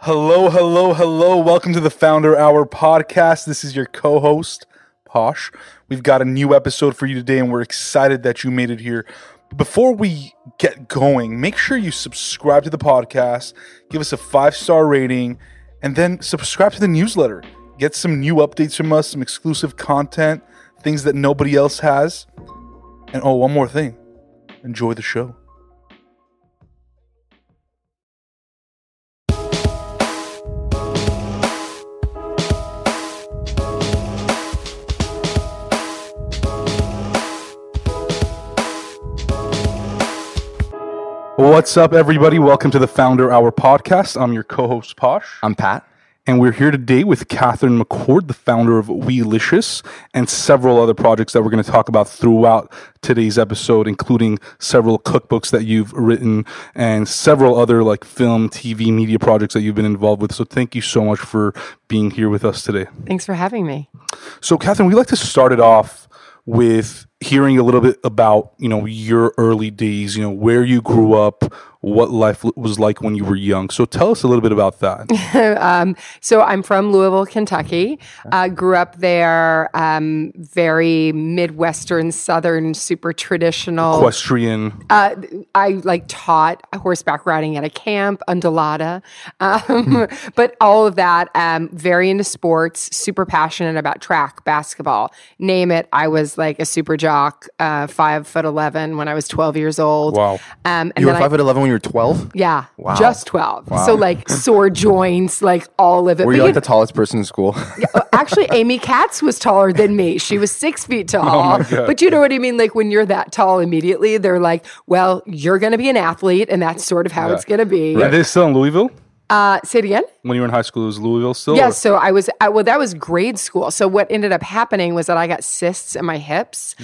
Hello, hello, hello. Welcome to the Founder Hour podcast. This is your co-host, Posh. We've got a new episode for you today, and we're excited that you made it here. Before we get going, make sure you subscribe to the podcast, give us a 5-star rating, and then subscribe to the newsletter. Get some new updates from us, some exclusive content, things that nobody else has. And oh, one more thing. Enjoy the show. What's up, everybody? Welcome to the Founder Hour podcast. I'm your co-host, Posh. I'm Pat. And we're here today with Catherine McCord, the founder of Weelicious, and several other projects that we're going to talk about throughout today's episode, including several cookbooks that you've written and several other like film, TV, media projects that you've been involved with. So thank you so much for being here with us today. Thanks for having me. So Catherine, we'd like to start it off with hearing a little bit about, your early days, where you grew up, what life was like when you were young. So tell us a little bit about that. So I'm from Louisville, Kentucky. Grew up there, very Midwestern, Southern, super traditional. Equestrian. I taught horseback riding at a camp, undulata. But all of that, very into sports, super passionate about track, basketball, name it. I was like a super jock, 5'11" when I was 12 years old. Wow. And You were 5'11" when you were 12? Yeah, Wow. just 12. Wow. So like sore joints, like all of it. Were you like the tallest person in school? Actually, Amy Katz was taller than me. She was 6 feet tall. Oh my God. But you know what I mean? Like when you're that tall immediately, they're like, well, you're going to be an athlete, and that's sort of how it's going to be. Right. Are they still in Louisville? Say it again? When you were in high school, it was Louisville still? Yeah, or? so that was grade school. So what ended up happening was that I got cysts in my hips,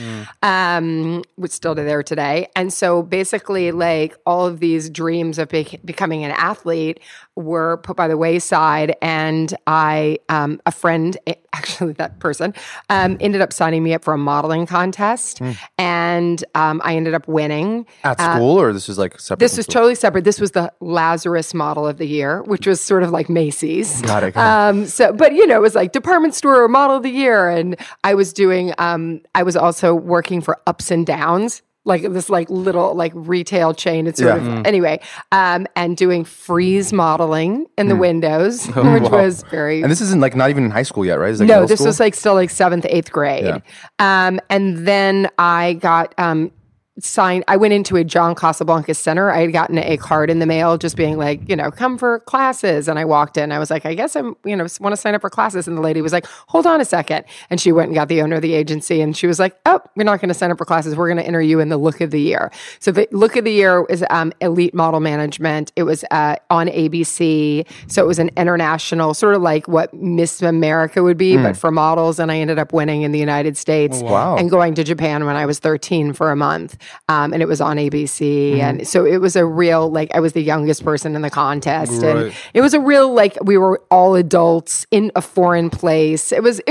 which still there today. And so basically, like all of these dreams of becoming an athlete were put by the wayside. And a friend, actually that person, ended up signing me up for a modeling contest. And I ended up winning. At school, or this was like separate? This was totally separate. This was the Lazarus Model of the Year, which was sort of like Macy's. Got it. But it was like department store model of the year. And I was doing, I was also working for Ups and Downs, like this like little like retail chain. It's sort of, anyway, and doing freeze modeling in the windows, which was very. And this isn't like not even in high school yet, right? It's like No, middle this school? was like still like 7th, 8th grade. Yeah. And then I got, signed. I went into a John Casablanca Center. I had gotten a card in the mail just being like, come for classes. And I walked in. I was like, I guess I'm, want to sign up for classes. And the lady was like, hold on a second. And she went and got the owner of the agency. And she was like, oh, we're not going to sign up for classes. We're going to enter you in the Look of the Year. So the Look of the Year is Elite Model Management. It was on ABC. So it was an international, sort of like what Miss America would be, but for models. And I ended up winning in the United States. Wow. And going to Japan when I was 13 for a month. And it was on ABC. And so it was a real, like, I was the youngest person in the contest. Right. And it was a real, like, we were all adults in a foreign place. It was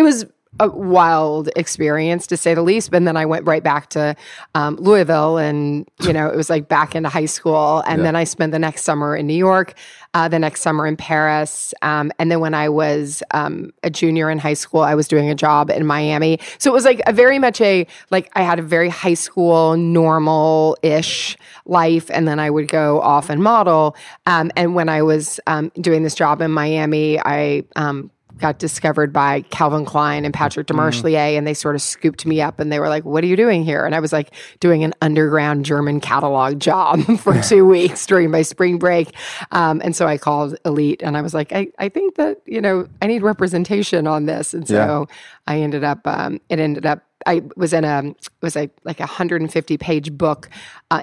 a wild experience, to say the least. And then I went right back to Louisville, and, it was like back into high school. And then I spent the next summer in New York, the next summer in Paris. And then when I was a junior in high school, I was doing a job in Miami. So it was like I had a very high school, normal-ish life. And then I would go off and model. And when I was doing this job in Miami, I got discovered by Calvin Klein and Patrick Demarchelier, and they sort of scooped me up, and they were like, what are you doing here? And I was like doing an underground German catalog job for 2 weeks during my spring break. And so I called Elite, and I was like, I think that, I need representation on this. And so I ended up, I was in like a 150-page book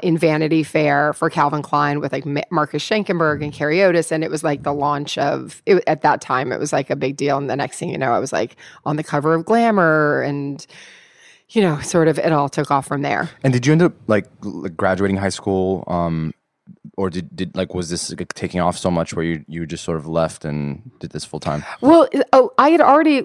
in Vanity Fair for Calvin Klein with like Marcus Schenkenberg and Cariotis, and it was like the launch of it. At that time, it was like a big deal. And the next thing you know, I was like on the cover of Glamour, and sort of it all took off from there. And did you end up like graduating high school, or did like was this like, taking off so much where you just sort of left and did this full time? Well, I had already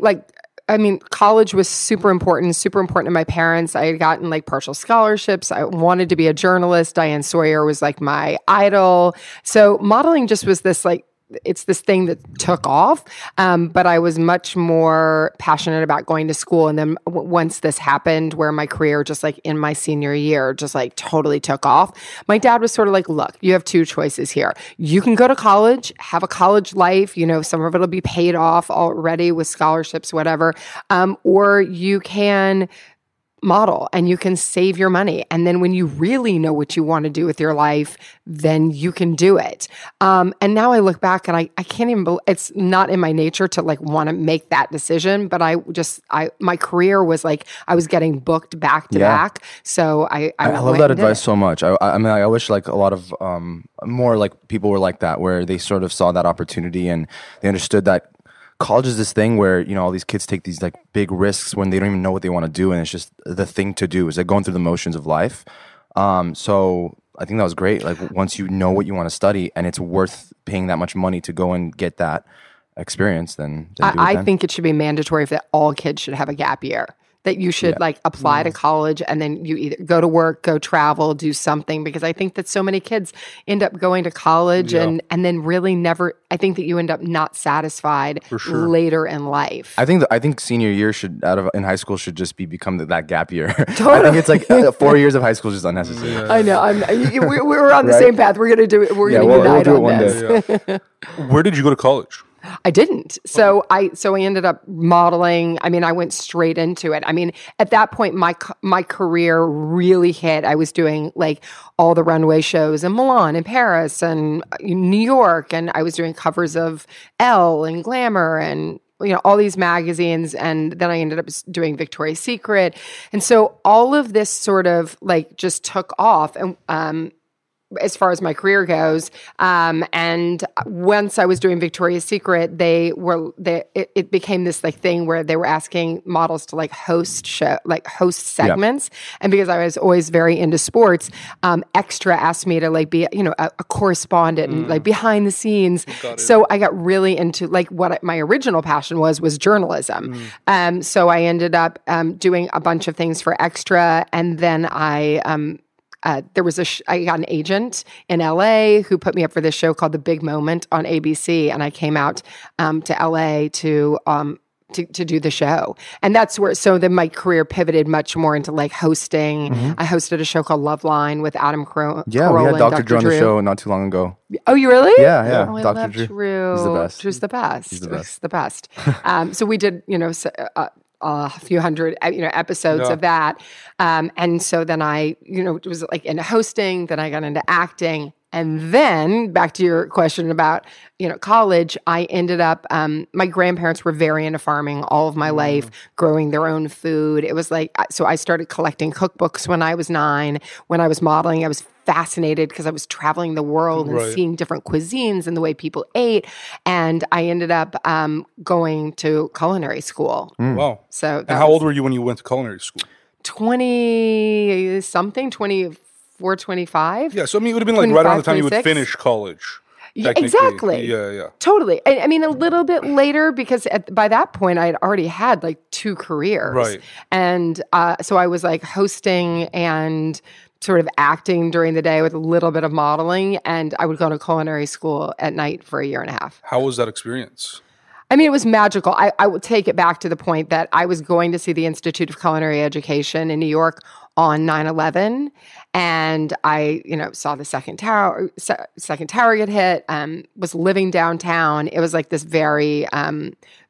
college was super important to my parents. I had gotten like partial scholarships. I wanted to be a journalist. Diane Sawyer was like my idol. So modeling just was this like it's this thing that took off. But I was much more passionate about going to school. And then once this happened, where my career just like in my senior year, just like totally took off, my dad was sort of like, look, you have two choices here. You can go to college, have a college life, some of it'll be paid off already with scholarships, whatever. Or you can model and you can save your money. And then when you really know what you want to do with your life, then you can do it. And now I look back and I can't even, it's not in my nature to like want to make that decision, but my career was like, I was getting booked back to back. So I love that advice so much. I mean, I wish like a lot of, more like people were like that, where they sort of saw that opportunity and they understood that college is this thing where, all these kids take these like big risks when they don't even know what they want to do. And it's just the thing to do. Is like going through the motions of life. So I think that was great. Like once you know what you want to study and it's worth paying that much money to go and get that experience, then do it I then. think it should be mandatory that all kids should have a gap year. That you should like apply to college and then you either go to work, go travel, do something, because I think that so many kids end up going to college and then really never, I think that you end up not satisfied later in life. I think senior year in high school should just become that gap year. Totally. I think it's like 4 years of high school is just unnecessary. Yeah. I know. We're on the same path. We're going to do it. We're going to unite we'll do it on one this. day. Where did you go to college? I didn't. So I ended up modeling. I mean, I went straight into it. I mean, at that point, my career really hit. I was doing like all the runway shows in Milan and Paris and New York, and I was doing covers of Elle and Glamour and all these magazines. And then I ended up doing Victoria's Secret. And so all of this sort of like just took off. And as far as my career goes. And once I was doing Victoria's Secret, it became this like thing where they were asking models to like host segments. And because I was always very into sports, Extra asked me to like be, a correspondent and like behind the scenes. So I got really into like what my original passion was journalism. So I ended up doing a bunch of things for Extra. And then I got an agent in LA who put me up for this show called The Big Moment on ABC, and I came out to LA to do the show, and that's where. So then my career pivoted much more into like hosting. I hosted a show called Loveline with Adam Carolla. Yeah, we had Dr. Drew on the show not too long ago. Oh, you really? Yeah. Oh, I Dr. love Drew. He's the best. Drew's the best. He's the best. He's the best. So we did, a few hundred, episodes of that. And so then I, it was like into hosting, then I got into acting. And then back to your question about, college, I ended up, my grandparents were very into farming all of my life, growing their own food. It was like, so I started collecting cookbooks when I was 9. When I was modeling, I was fascinated because I was traveling the world and seeing different cuisines and the way people ate. And I ended up going to culinary school. Wow. So and how old were you when you went to culinary school? 20-something, 24, 25. Yeah, so I mean, it would have been like right around the time you would finish college. Yeah, exactly. Yeah. Totally. I mean, a little bit later because by that point I had already had like 2 careers. Right. And so I was like hosting and sort of acting during the day with a little bit of modeling, and I would go to culinary school at night for a year and a half. How was that experience? I mean, it was magical. I would take it back to the point that I was going to see the Institute of Culinary Education in New York on 9/11, and I, saw the second tower get hit. Was living downtown. It was like this very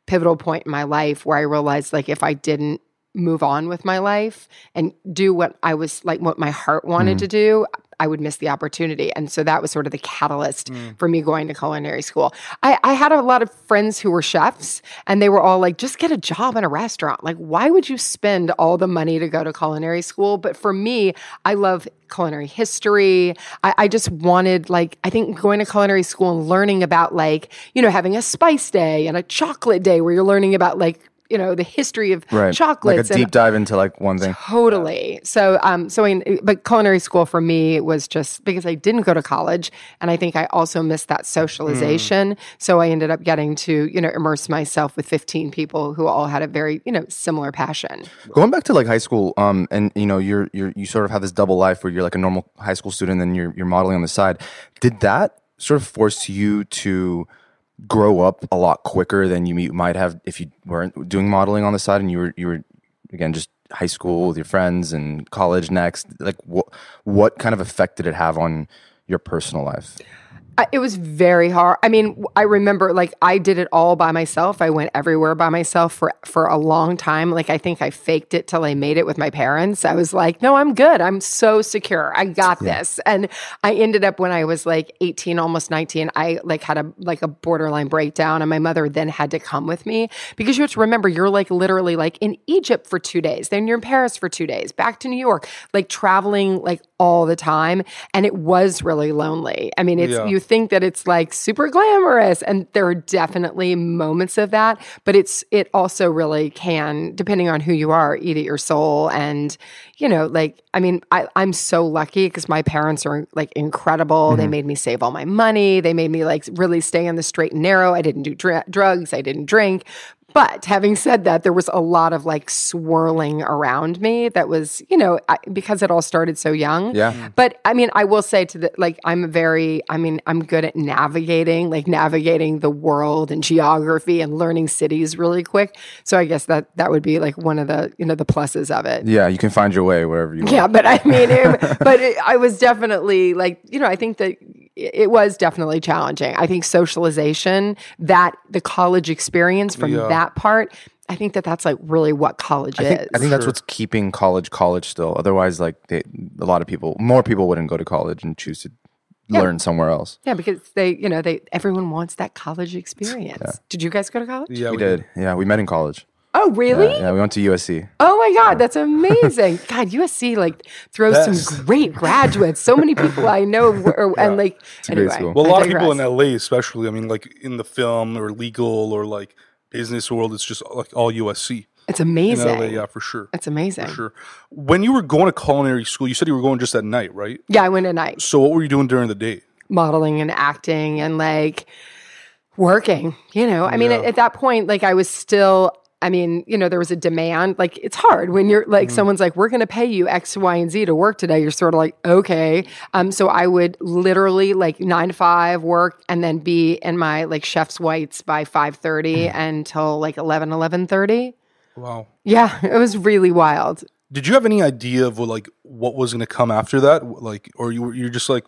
pivotal point in my life where I realized, like, if I didn't move on with my life and do what my heart wanted to do, I would miss the opportunity. And so that was sort of the catalyst for me going to culinary school. I had a lot of friends who were chefs, and they were all like, just get a job in a restaurant. Like, why would you spend all the money to go to culinary school? But for me, I love culinary history. I just wanted, like, I think going to culinary school and learning about, like, having a spice day and a chocolate day where you're learning about, like, the history of chocolates. Like a deep dive into like one thing. Totally. So, but culinary school for me was just because I didn't go to college, and I think I also missed that socialization. So I ended up getting to, immerse myself with 15 people who all had a very, similar passion. Going back to like high school, and you sort of have this double life where you're like a normal high school student and you're modeling on the side. Did that sort of force you to grow up a lot quicker than you might have if you weren't doing modeling on the side and you were again just high school with your friends and college next? Like what kind of effect did it have on your personal life? It was very hard. I mean, I remember like I did it all by myself. I went everywhere by myself for a long time. Like I think I faked it till I made it with my parents. I was like, no, I'm good. I'm so secure. I got this. And I ended up when I was like 18, almost 19, I like had a borderline breakdown, and my mother then had to come with me because you have to remember you're like literally like in Egypt for 2 days, then you're in Paris for 2 days, back to New York, like traveling like all the time. And it was really lonely. I mean, you think that it's like super glamorous, and there are definitely moments of that, but it also really can, depending on who you are, eat at your soul. And like, I mean, I'm so lucky because my parents are like incredible. Mm-hmm. They made me save all my money. They made me like really stay on the straight and narrow. I didn't do drugs. I didn't drink. But having said that, there was a lot of like swirling around me that was, because it all started so young. Yeah. But I mean, I will say I'm good at navigating the world and geography and learning cities really quick. So I guess that would be like one of the, the pluses of it. Yeah. You can find your way wherever you want. Yeah. But I mean, I was definitely like, I think that it was definitely challenging. I think socialization, that the college experience from that part, I think that's like really what college is. I think that's what's keeping college still. Otherwise, like more people wouldn't go to college and choose to learn somewhere else. Yeah, because everyone wants that college experience. Yeah. Did you guys go to college? Yeah, we did. Yeah, we met in college. Oh, really? Yeah, we went to USC. Oh my God, that's amazing. God, USC like throws some great graduates. So many people I know and like anyway. Well, a lot of people in LA especially, I mean, like in the film or legal or like business world, it's just like all USC. It's amazing. In LA, yeah, for sure. It's amazing. For sure. When you were going to culinary school, you said you were going just at night, right? Yeah, I went at night. So what were you doing during the day? Modeling and acting and like working, I mean, at that point, like I was still, I mean, there was a demand. Like, it's hard when you're like, someone's like, we're going to pay you X, Y, and Z to work today. You're sort of like, okay. So I would literally like 9 to 5 work and then be in my like chef's whites by 5:30 until like 11:30. Wow. Yeah, it was really wild. Did you have any idea of what was going to come after that? Like, or you're just like,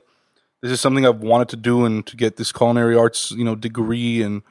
this is something I've wanted to do and to get this culinary arts, degree, and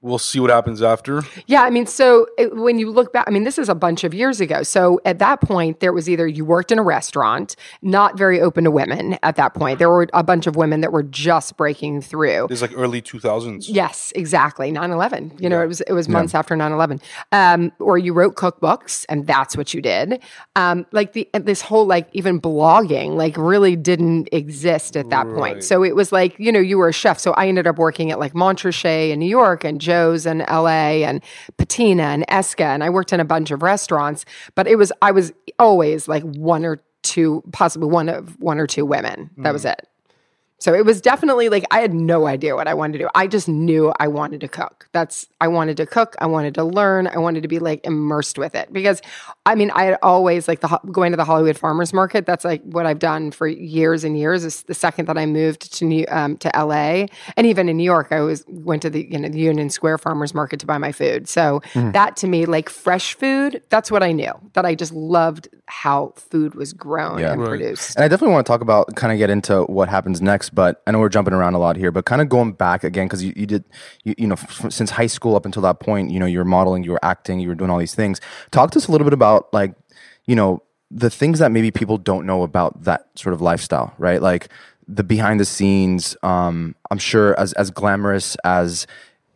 we'll see what happens after. Yeah, I mean, so when you look back, I mean, this is a bunch of years ago. So at that point, there was either you worked in a restaurant, not very open to women at that point. There were a bunch of women that were just breaking through. It's like early 2000s. Yes, exactly. 9/11. It was months after 9/11. Or you wrote cookbooks, and that's what you did. This whole like even blogging like really didn't exist at that point. So it was like, you were a chef. So I ended up working at like Demarchelier in New York and Joe's in LA and Patina and Esca, and I worked in a bunch of restaurants, but I was always like one or two, possibly one or two women. That was it. So it was definitely like I had no idea what I wanted to do. I just knew I wanted to cook. I wanted to cook. I wanted to learn. I wanted to be like immersed with it because, I mean, I had always like going to the Hollywood Farmers Market. That's like what I've done for years and years. Is the second that I moved to LA, and even in New York, I went to the the Union Square Farmers Market to buy my food. So that to me, like fresh food, that's what I knew. That I just loved how food was grown and produced. And I definitely want to talk about, kind of get into what happens next. But I know we're jumping around a lot here, but kind of going back again, because you did, since high school up until that point, you were modeling, you were acting, you were doing all these things. Talk to us a little bit about like, the things that maybe people don't know about that sort of lifestyle, right? Like the behind the scenes, I'm sure as glamorous as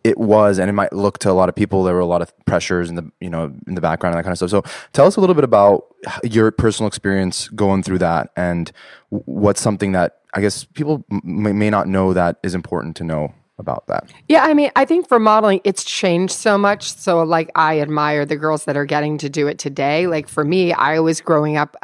it was, and it might look to a lot of people, there were a lot of pressures in the in the background and that kind of stuff. So tell us a little bit about your personal experience going through that, and what's something that I guess people may not know that is important to know about that. Yeah, I mean, I think for modeling, it's changed so much. So like I admire the girls that are getting to do it today. Like for me, I was growing up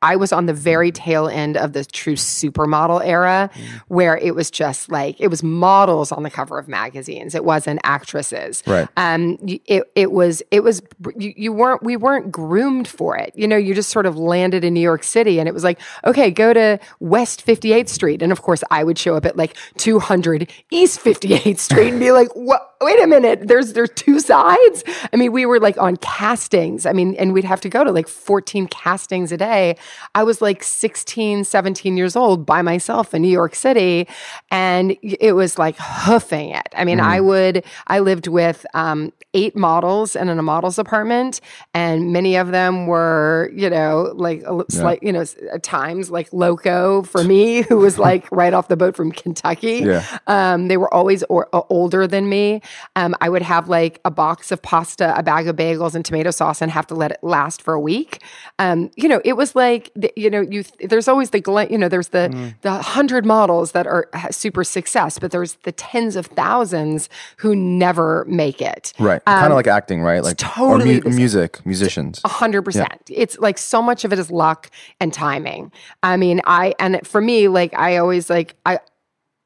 I was on the very tail end of the true supermodel era, where it was just like, it was models on the cover of magazines. It wasn't actresses. Right. We weren't groomed for it. You just sort of landed in New York City, and it was like, okay, go to West 58th Street. And of course I would show up at like 200 East 58th Street and be like, what? Wait a minute, there's two sides? I mean, we were like on castings. I mean, and we'd have to go to like 14 castings a day. I was like 16, 17 years old by myself in New York City, and it was like hoofing it. I mean, I lived with 8 models and in a model's apartment, and many of them were, at times like loco for me, who was like right off the boat from Kentucky. Yeah. They were always older than me. I would have like a box of pasta, a bag of bagels, and tomato sauce, and have to let it last for a week. It was like, there's always there's the 100 models that are super success, but there's the tens of thousands who never make it. Right. Kind of like acting, right? Like totally or musicians. 100%. Yeah. It's like so much of it is luck and timing. I mean, for me, like I always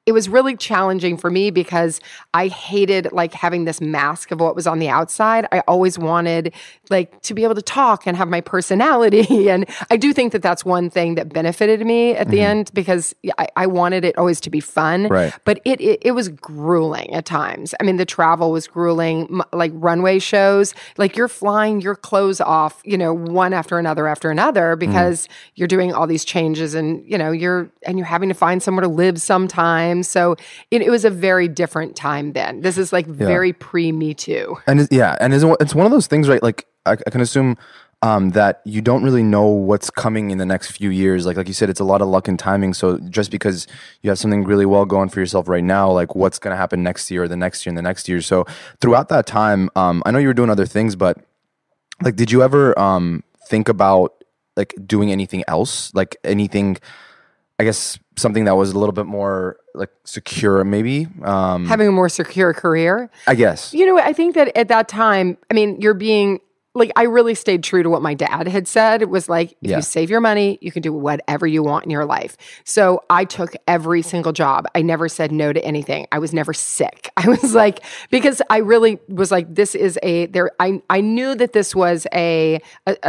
it was really challenging for me because I hated like having this mask of what was on the outside. I always wanted like to be able to talk and have my personality. And I do think that that's one thing that benefited me at the end, because I wanted it always to be fun. Right. But it was grueling at times. I mean, the travel was grueling, like runway shows, like you're flying your clothes off, one after another, because you're doing all these changes, and, you're having to find somewhere to live sometimes. So it was a very different time then. This is like very pre-Me Too. And it's one of those things, right? Like I can assume that you don't really know what's coming in the next few years. Like you said, it's a lot of luck and timing. So just because you have something really well going for yourself right now, like what's going to happen next year or the next year and the next year. So throughout that time, I know you were doing other things, but like, did you ever think about like doing anything else? Like anything, I guess something that was a little bit more like secure, maybe having a more secure career, I guess. I think that at that time, I mean, you're being like, I really stayed true to what my dad had said. It was like, if you save your money, you can do whatever you want in your life. So I took every single job. I never said no to anything. I was never sick. I was like, because I really was like, this is I knew that this was a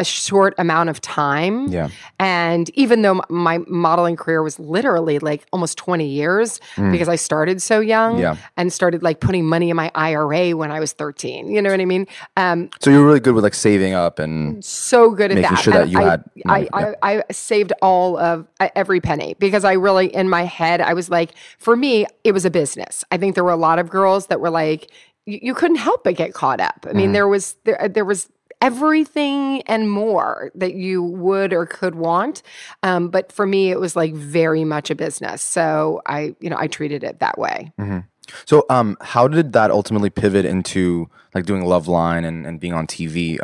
short amount of time. Yeah. And even though my modeling career was literally like almost 20 years, because I started so young and started like putting money in my IRA when I was 13. You know what I mean? So you were really good with like saving up and so good at making that. sure that you had money. I saved all of every penny, because I really, in my head, I was like, for me, it was a business. I think there were a lot of girls that were like, you couldn't help but get caught up. I mean, there was everything and more that you would or could want. But for me, it was like very much a business. So I treated it that way. Mm-hmm. So how did that ultimately pivot into like doing Loveline and being on TV?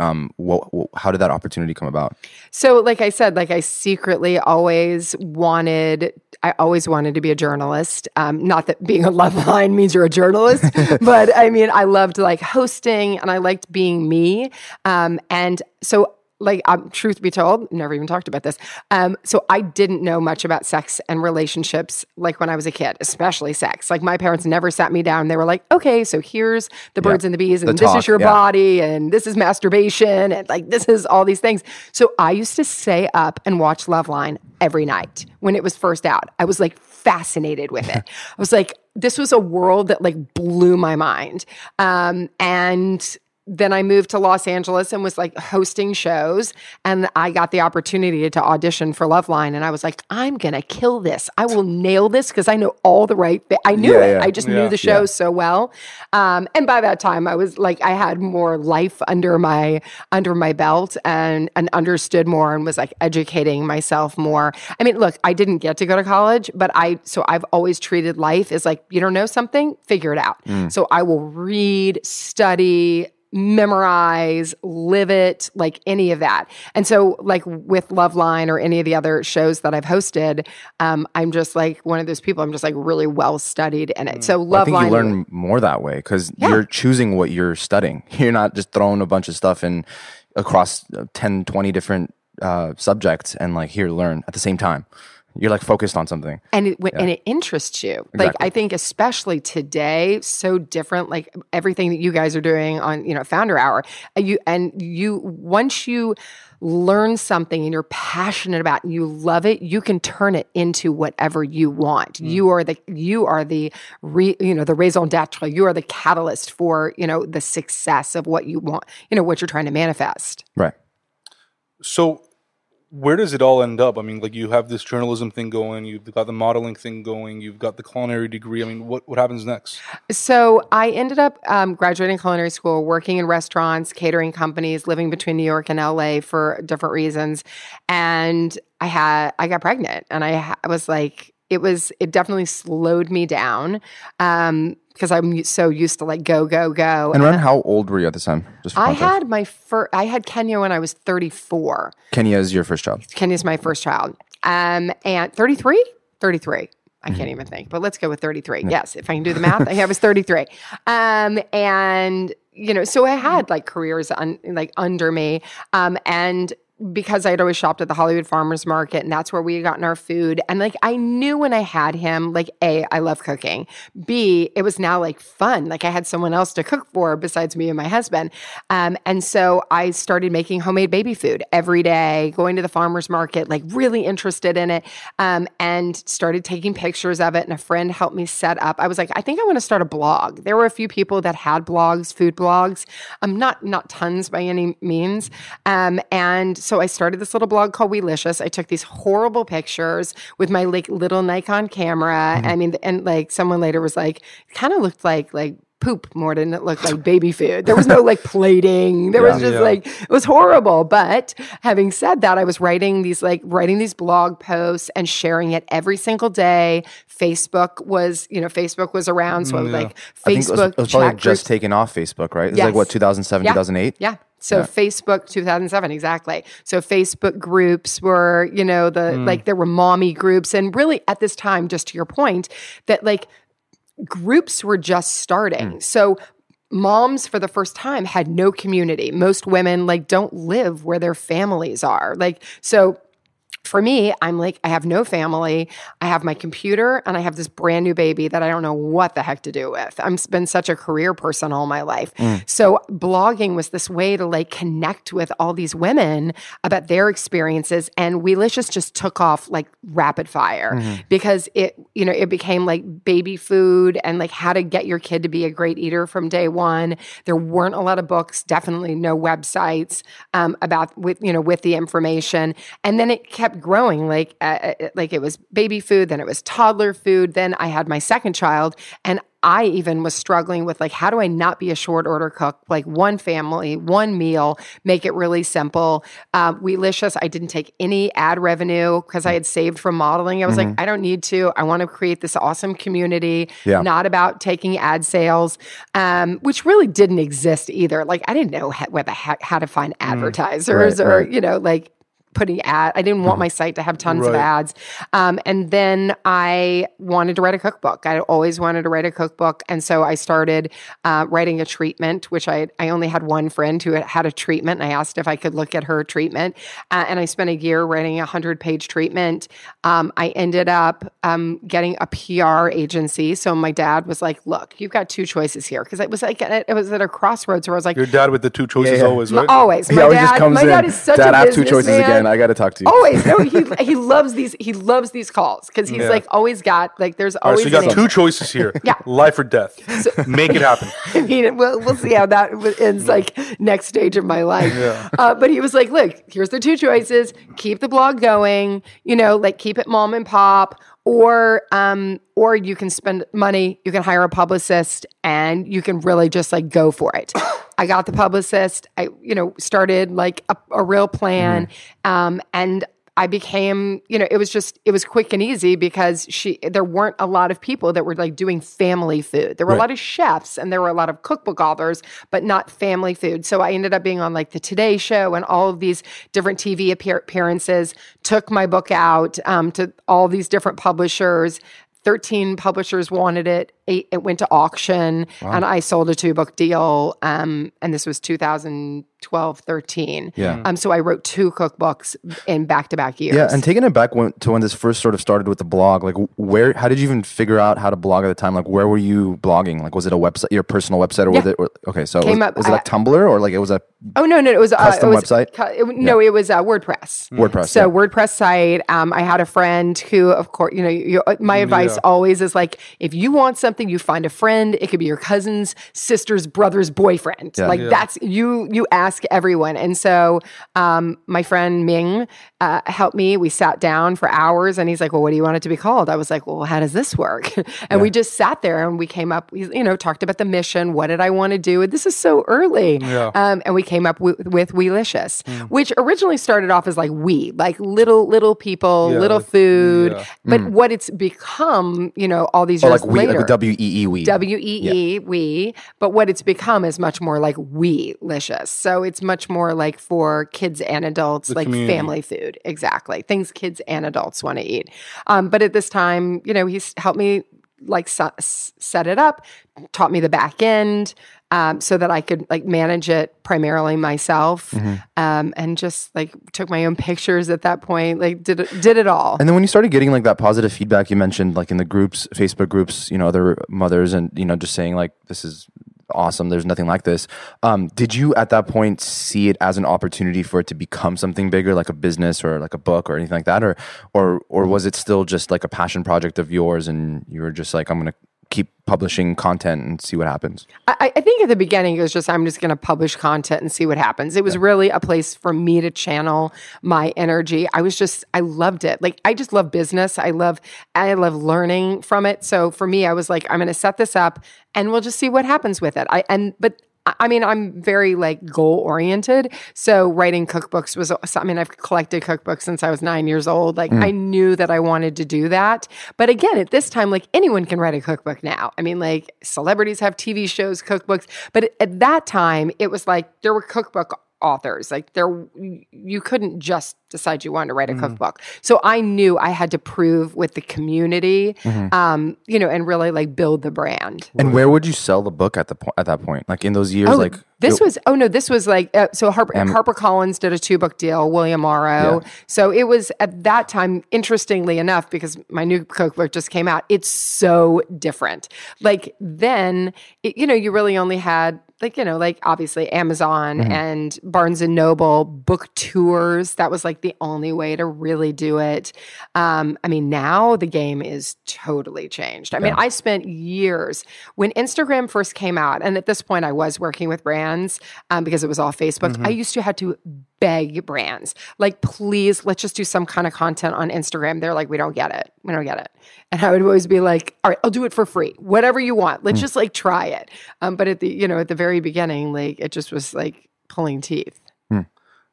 How did that opportunity come about? So like I said, like I secretly always wanted to be a journalist. Not that being a Loveline means you're a journalist, but I mean, I loved like hosting and I liked being me. And so like, truth be told, never even talked about this. So I didn't know much about sex and relationships, like when I was a kid, especially sex. Like my parents never sat me down. They were like, okay, so here's the birds and the bees, and this is your body, and this is masturbation, and like, this is all these things. So I used to stay up and watch Loveline every night when it was first out. I was like fascinated with it. I was like, this was a world that like blew my mind. And then I moved to Los Angeles and was like hosting shows, and I got the opportunity to audition for Loveline, and I was like, I'm gonna kill this. I will nail this, because I know all the right I knew it. Yeah. I just knew the show so well. And by that time I was like, I had more life under my belt and understood more and was like educating myself more. I mean, look, I didn't get to go to college, but I've always treated life as like, you don't know something, figure it out. So I will read, study, memorize, live it, like any of that. And so like with Loveline or any of the other shows that I've hosted, I'm just like one of those people, I'm just like really well studied in it. So Loveline, I think you learn more that way, because you're choosing what you're studying. You're not just throwing a bunch of stuff in across 10, 20 different subject and like here learn at the same time. You're like focused on something, and it interests you. Exactly. Like I think, especially today, so different. Like everything that you guys are doing on Founder Hour, you once you learn something and you're passionate about it and you love it, you can turn it into whatever you want. You are the raison d'etre. You are the catalyst for the success of what you want. What you're trying to manifest. Right. So where does it all end up? I mean, like you have this journalism thing going, you've got the modeling thing going, you've got the culinary degree. I mean, what happens next? So I ended up graduating culinary school, working in restaurants, catering companies, living between New York and LA for different reasons. And I got pregnant, and I was like, it definitely slowed me down. Because I'm so used to like go. And around how old were you at the time? Just for context. I had Kenya when I was 34. Kenya is your first child. Kenya's my first child. And 33? 33. I can't even think, but let's go with 33. Yeah. Yes, if I can do the math. I was 33. And so I had like careers under me. And because I'd always shopped at the Hollywood Farmers Market, and that's where we had gotten our food. And like, I knew when I had him, like, A, I love cooking. B, it was now like fun. Like I had someone else to cook for besides me and my husband. And so I started making homemade baby food every day, going to the farmer's market, like really interested in it, and started taking pictures of it. And a friend helped me set up. I was like, I think I want to start a blog. There were a few people that had blogs, food blogs, not tons by any means. And so I started this little blog called Weelicious. I took these horrible pictures with my like little Nikon camera. Mm-hmm. I mean, and like someone later was like, it kind of looked like poop more than it looked like baby food. There was no like plating. There was just like, it was horrible. But having said that, I was writing these blog posts and sharing it every single day. Facebook was around. So I was like, Facebook. It was probably just taken off Facebook, right? It was like what, 2007, 2008? Yeah. So Facebook, 2007, exactly. So Facebook groups were, like there were mommy groups. And really at this time, just to your point, that like groups were just starting. So moms for the first time had no community. Most women like don't live where their families are. Like, so for me, I'm like, I have no family. I have my computer and I have this brand new baby that I don't know what the heck to do with. I've been such a career person all my life. So blogging was this way to like connect with all these women about their experiences. And Weelicious just took off like rapid fire because it became like baby food and like how to get your kid to be a great eater from day one. There weren't a lot of books, definitely no websites with the information. And then it kept growing, like it was baby food, then it was toddler food, then I had my second child, and I even was struggling with like, how do I not be a short order cook? Like one family, one meal, make it really simple. Weelicious, I didn't take any ad revenue because I had saved from modeling. I was like, I don't need to. I want to create this awesome community, not about taking ad sales, which really didn't exist either. Like I didn't know how to find advertisers like putting I didn't want my site to have tons of ads. And then I wanted to write a cookbook. I always wanted to write a cookbook. And so I started writing a treatment, which I only had one friend who had a treatment. And I asked if I could look at her treatment. And I spent a year writing a 100-page treatment. I ended up getting a PR agency. So my dad was like, look, you've got two choices here. Because it was at a crossroads where I was like, your dad with the two choices always, right? Always. My dad is such a businessman. I have two choices again. I got to talk to you. Always. No, he loves these. He loves these calls because he's like always got like there's always. Right, so you got two choices here. Life or death. So, make it happen. I mean, we'll see how that ends. Like next stage of my life. But he was like, look, here's the two choices. Keep the blog going. Like keep it mom and pop. Or you can spend money, you can hire a publicist, and you can really just like go for it. I got the publicist. I started like a real plan, and I became, it was quick and easy because there weren't a lot of people that were like doing family food. There were a lot of chefs and there were a lot of cookbook authors, but not family food. So I ended up being on like the Today Show and all of these different TV appearances, took my book out to all these different publishers. 13 publishers wanted it. it went to auction, and I sold a 2-book deal. And this was 2012, 13. Yeah. So I wrote 2 cookbooks in back-to-back years. Yeah, and taking it back to when this first sort of started with the blog, like how did you even figure out how to blog at the time? Like, where were you blogging? Like, was it a website, your personal website, or was it? Okay, so was it like Tumblr, or like it was a? Oh no, it was custom website. It was WordPress. WordPress. So WordPress site. I had a friend who, of course, my advice always is like, if you want something, you find a friend. It could be your cousin's sister's brother's boyfriend. That's you ask everyone. And so my friend Ming helped me. We sat down for hours, and he's like, well, what do you want it to be called? I was like, well, how does this work? And we just sat there and we came up, talked about the mission. What did I want to do? And this is so early. Yeah. And we came up with Weelicious, which originally started off as like little people, little food. Yeah. But what it's become, all these years later. Like W-E-E, we. W-E-E, we. But what it's become is much more like Weelicious. So it's much more like for kids and adults, like community. Family food. Exactly. Things kids and adults want to eat. But at this time, he's helped me like set it up, taught me the back end, so that I could like manage it primarily myself, and just like took my own pictures at that point, like did it all. And then when you started getting like that positive feedback, you mentioned like in the groups, Facebook groups, other mothers, and just saying like, this is awesome, there's nothing like this. Did you at that point see it as an opportunity for it to become something bigger, like a business or like a book or anything like that, or was it still just like a passion project of yours, and you were just like, I'm gonna keep publishing content and see what happens? I think at the beginning it was just, I'm just going to publish content and see what happens. It was really a place for me to channel my energy. I loved it. Like, I just love business. I love learning from it. So for me, I was like, I'm going to set this up and we'll just see what happens with it. I'm very like goal oriented. So writing cookbooks I've collected cookbooks since I was 9 years old. Like I knew that I wanted to do that. But again, at this time, like anyone can write a cookbook now. I mean, like celebrities have TV shows, cookbooks. But at that time, it was like there were cookbook authors. Like you couldn't just decide you wanted to write a cookbook. So I knew I had to prove with the community, and really like build the brand. And where would you sell the book at that point? Like in those years, This was like, so HarperCollins did a 2-book deal, William Morrow. Yeah. So it was at that time, interestingly enough, because my new cookbook just came out, it's so different. Like then, you really only had like obviously Amazon and Barnes and Noble, book tours. That was like the only way to really do it. Now the game is totally changed. I spent years when Instagram first came out, and at this point I was working with brands because it was all Facebook. I used to have to beg brands, like, please, let's just do some kind of content on Instagram. They're like, we don't get it. And I would always be like, all right, I'll do it for free. Whatever you want. Let's just like try it. But at the very beginning, like it just was like pulling teeth.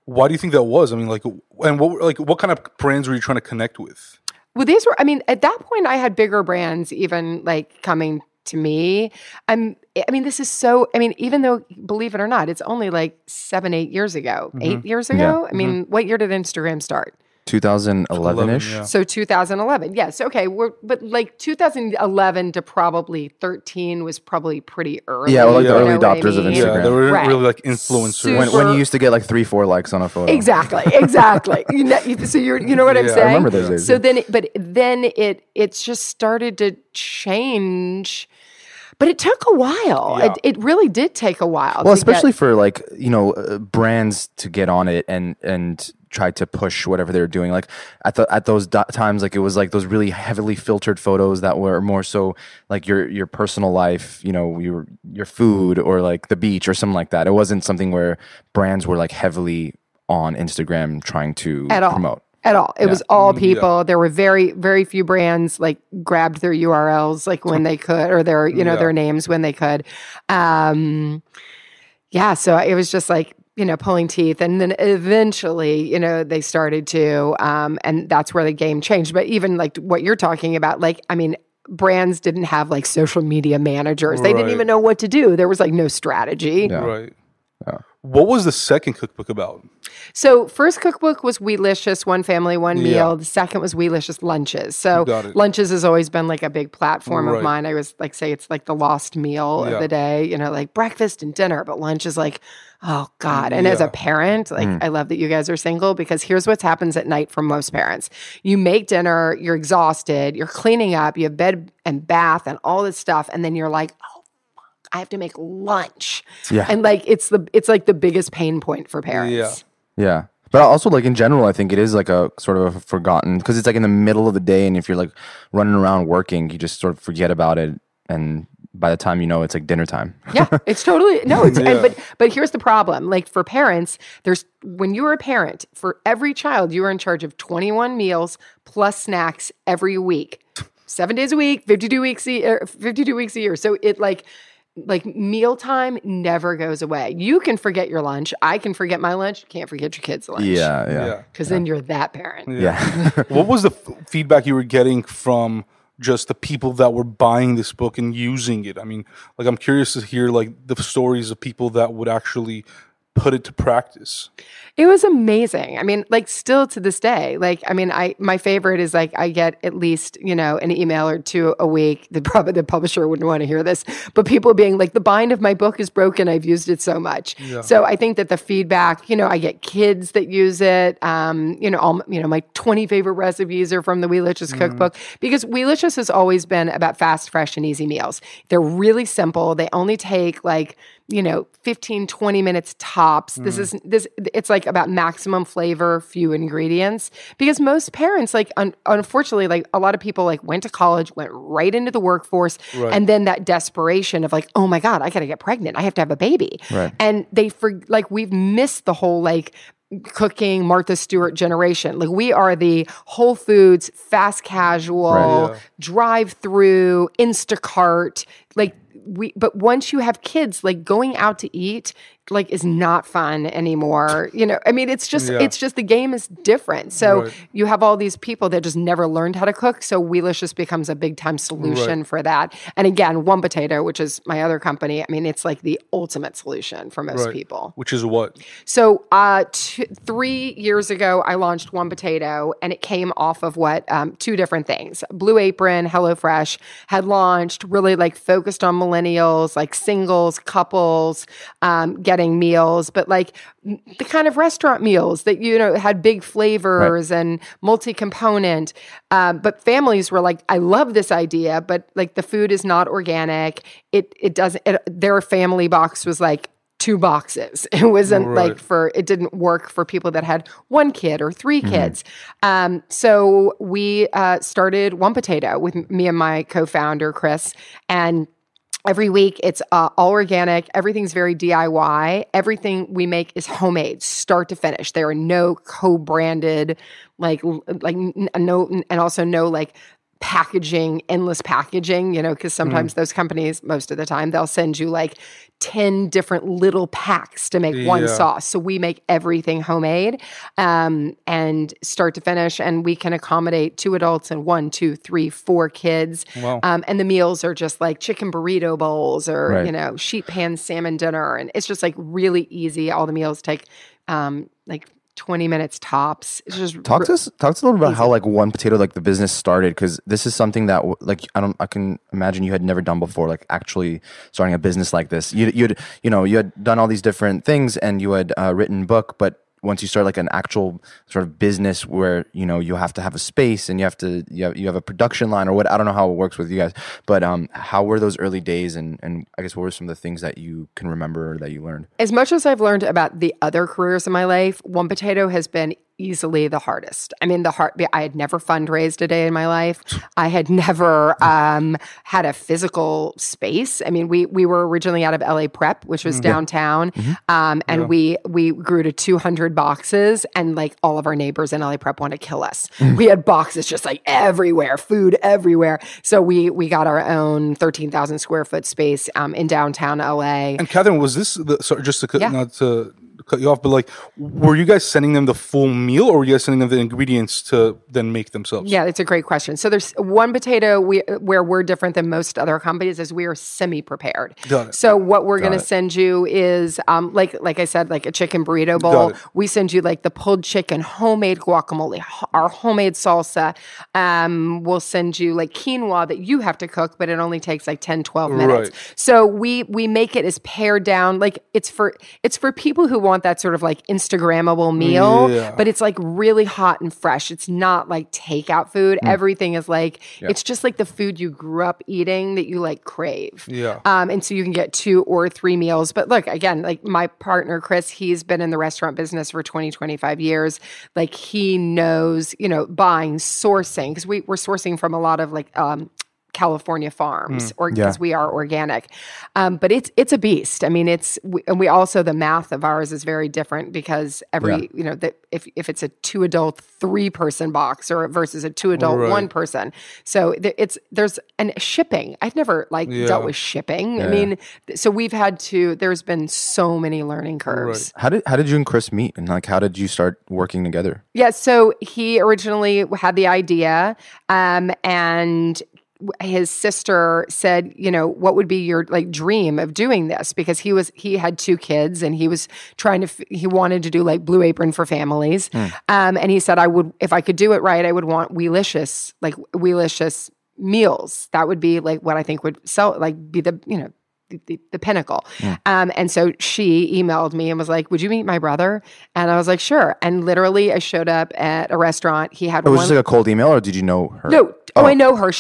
Why do you think that was? And what kind of brands were you trying to connect with? Well, these were, at that point I had bigger brands even like coming to me. This is so, even though, believe it or not, it's only like 7-8 years ago, 8 years ago. Yeah. What year did Instagram start? 2011-ish. Yeah. So 2011. Yes. Okay. But like 2011 to probably 13 was probably pretty early. Yeah. Well, like the early adopters of Instagram. Yeah, they were really like influencers. When you used to get like 3-4 likes on a photo. Exactly. So you know what I'm saying? I remember those days. So then it just started to change. But it took a while. Yeah. It really did take a while. Well, especially for like, brands to get on it and try to push whatever they were doing. Like at those times, like it was like those really heavily filtered photos that were more so like your personal life, your food or like the beach or something like that. It wasn't something where brands were like heavily on Instagram trying to promote. At all. It was all people. There were very, very few brands like grabbed their URLs like when they could, or their, their names when they could. So it was just like, pulling teeth. And then eventually, they started to, and that's where the game changed. But even like what you're talking about, brands didn't have like social media managers. They didn't even know what to do. There was like no strategy. Yeah. Right. Yeah. What was the second cookbook about? So first cookbook was Weelicious, One Family, One Meal. Yeah. The second was Weelicious Lunches. So Got it. lunches has always been like a big platform Right. of mine. I was like, say it's like the lost meal Yeah. of the day, you know, like breakfast and dinner, but lunch is like, oh God. And as a parent, like I love that you guys are single because here's what happens at night for most parents. You make dinner, you're exhausted, you're cleaning up, you have bed and bath and all this stuff. And then you're like, oh, I have to make lunch. Yeah. And like, it's like the biggest pain point for parents. Yeah. But also, like, in general, I think it is like a sort of a forgotten, because it's like in the middle of the day, and if you're like running around working, you just sort of forget about it, and by the time you know, it's like dinner time. Yeah, it's totally no. It's but here's the problem. Like for parents, when you're a parent, for every child, you are in charge of 21 meals plus snacks every week, 7 days a week, 52 weeks a year. So it like mealtime never goes away. You can forget your lunch. I can forget my lunch. You can't forget your kids' lunch. Yeah. Because then you're that parent. Yeah. What was the feedback you were getting from just the people that were buying this book and using it? I mean, like, I'm curious to hear like the stories of people that would actually put it to practice. It was amazing. I mean, like still to this day, like, I mean, my favorite is like, I get at least, you know, an email or two a week. The publisher wouldn't want to hear this, but people being like, the bind of my book is broken. I've used it so much. Yeah. So I think that the feedback, you know, I get kids that use it. My 20 favorite recipes are from the Weelicious cookbook, because Weelicious has always been about fast, fresh, and easy meals. They're really simple. They only take like, 15, 20 minutes tops. It's like about maximum flavor, few ingredients. Because most parents, like, unfortunately, like a lot of people like went to college, went right into the workforce. Right. And then that desperation of like, oh my God, I got to get pregnant. I have to have a baby. Right. And we've missed the whole like cooking Martha Stewart generation. Like we are the Whole Foods, fast casual, drive-through, Instacart, but once you have kids, like going out to eat, like is not fun anymore. I mean, it's just the game is different. So you have all these people that just never learned how to cook. So Weelicious becomes a big time solution for that. And again, One Potato, which is my other company, I mean, it's like the ultimate solution for most people. Which is what? So 3 years ago, I launched One Potato, and it came off of two different things. Blue Apron, HelloFresh had launched, really like focused on millennials, like singles, couples, getting meals, but like the kind of restaurant meals that, had big flavors and multi-component. But families were like, I love this idea, but like the food is not organic. Their family box was like 2 boxes. It wasn't it didn't work for people that had 1 kid or 3 kids. So we started One Potato with me and my co-founder, Chris, and every week, it's all organic. Everything's very DIY. Everything we make is homemade, start to finish. There are no co-branded, no, and also no like packaging, endless packaging. Because sometimes those companies, most of the time, they'll send you like 10 different little packs to make one sauce. So we make everything homemade, and start to finish, and we can accommodate 2 adults and 1, 2, 3, 4 kids. Wow. And the meals are just like chicken burrito bowls or, sheet pan salmon dinner. And it's just like really easy. All the meals take like 20 minutes tops. It's just talk to us a little about how like One Potato, like the business started, because this is something that like I can imagine you had never done before, like actually starting a business like this. You had done all these different things, and you had written a book, but once you start like an actual sort of business where you have to have a space and you have a production line or what, I don't know how it works with you guys, but how were those early days, and I guess what were some of the things that you can remember or that you learned? As much as I've learned about the other careers in my life, One Potato has been easily the hardest. I mean, I had never fundraised a day in my life. I had never had a physical space. I mean, we were originally out of LA Prep, which was downtown, and we grew to 200 boxes, and like all of our neighbors in LA Prep want to kill us. We had boxes just like everywhere, food everywhere. So we got our own 13,000 square foot space in downtown LA. And Catherine, was this not to cut you off, but like, were you guys sending them the full meal, or were you guys sending them the ingredients to then make themselves? Yeah, it's a great question. So there's one potato where we're different than most other companies is we are semi-prepared. Got it. So what we're going to send you is like I said, like a chicken burrito bowl. We send you like the pulled chicken, homemade guacamole, our homemade salsa. We'll send you like quinoa that you have to cook, but it only takes like 10, 12 minutes. Right. So we make it as pared down. Like it's for people who want that sort of like Instagrammable meal, but it's like really hot and fresh. It's not like takeout food. Everything is like, it's just like the food you grew up eating that you like crave. Yeah. And so you can get 2 or 3 meals. But look, again, like my partner, Chris, he's been in the restaurant business for 20, 25 years. Like he knows, buying, sourcing, because we're sourcing from a lot of like, California farms, or because we are organic, but it's a beast. I mean, and we also, the math of ours is very different because every if it's a 2 adult 3 person box or versus a 2 adult 1 person, so there's shipping. I've never dealt with shipping. I mean, so there's been so many learning curves. Right. How did you and Chris meet, and like how did you start working together? Yeah, so he originally had the idea, and his sister said, what would be your like dream of doing this? Because he had 2 kids and he was he wanted to do like Blue Apron for families. And he said, if I could do it right, I would want Weelicious meals. That would be like what I think would sell, like be the pinnacle. And so she emailed me and was like, would you meet my brother? And I was like, sure. And literally I showed up at a restaurant. He had was this like a cold email, or did you know her? No. I know her.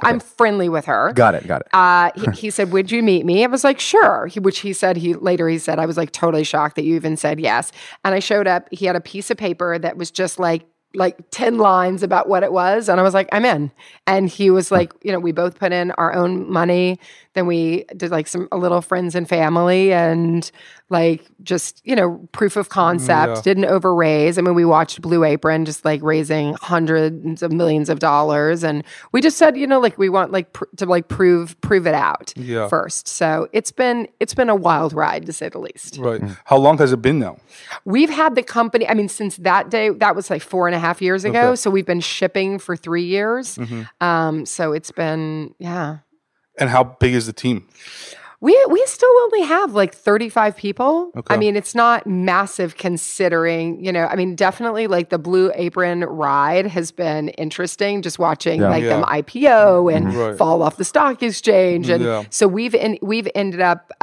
I'm friendly with her. Got it. He said, would you meet me? I was like, sure. He said, I was like totally shocked that you even said yes. And I showed up. He had a piece of paper that was just like 10 lines about what it was. And I was like, I'm in. And he was like, we both put in our own money. Then we did like a little friends and family and like just, proof of concept, didn't overraise. I mean, we watched Blue Apron just like raising hundreds of millions of dollars. And we just said, we want to prove it out first. So it's been a wild ride to say the least. Right. How long has it been now? We've had the company, I mean, since that day, that was like 4.5 years ago. Okay. So we've been shipping for 3 years. So it's been, And how big is the team? We still only have like 35 people. Okay. I mean, it's not massive considering, definitely like the Blue Apron ride has been interesting, just watching them IPO and fall off the stock exchange. And so we've ended up,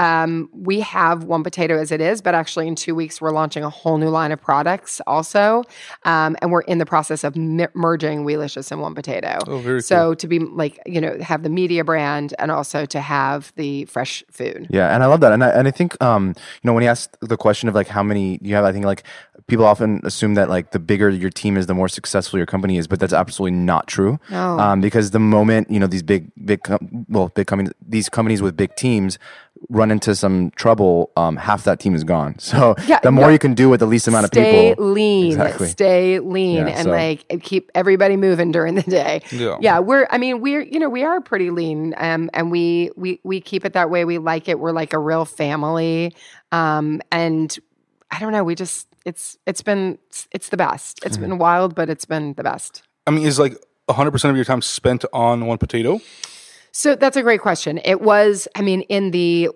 we have One Potato as it is, but actually in 2 weeks, we're launching a whole new line of products also. And we're in the process of merging Weelicious and One Potato. Oh, very so cool. To be like, have the media brand and also to have the fresh food. Yeah, and I love that. And I think, when you asked the question of like how many you have, I think like people often assume that like the bigger your team is, the more successful your company is, but that's absolutely not true. No. Because the moment, these big companies, these companies with big teams run into some trouble, half that team is gone. So the more you can do with the least amount of people. Stay lean and like keep everybody moving during the day. Yeah. We are pretty lean, and we keep it that way. We like it. We're like a real family. And I don't know, it's the best. It's been wild, but it's been the best. I mean, is like 100% of your time spent on One Potato? So that's a great question. It was, in the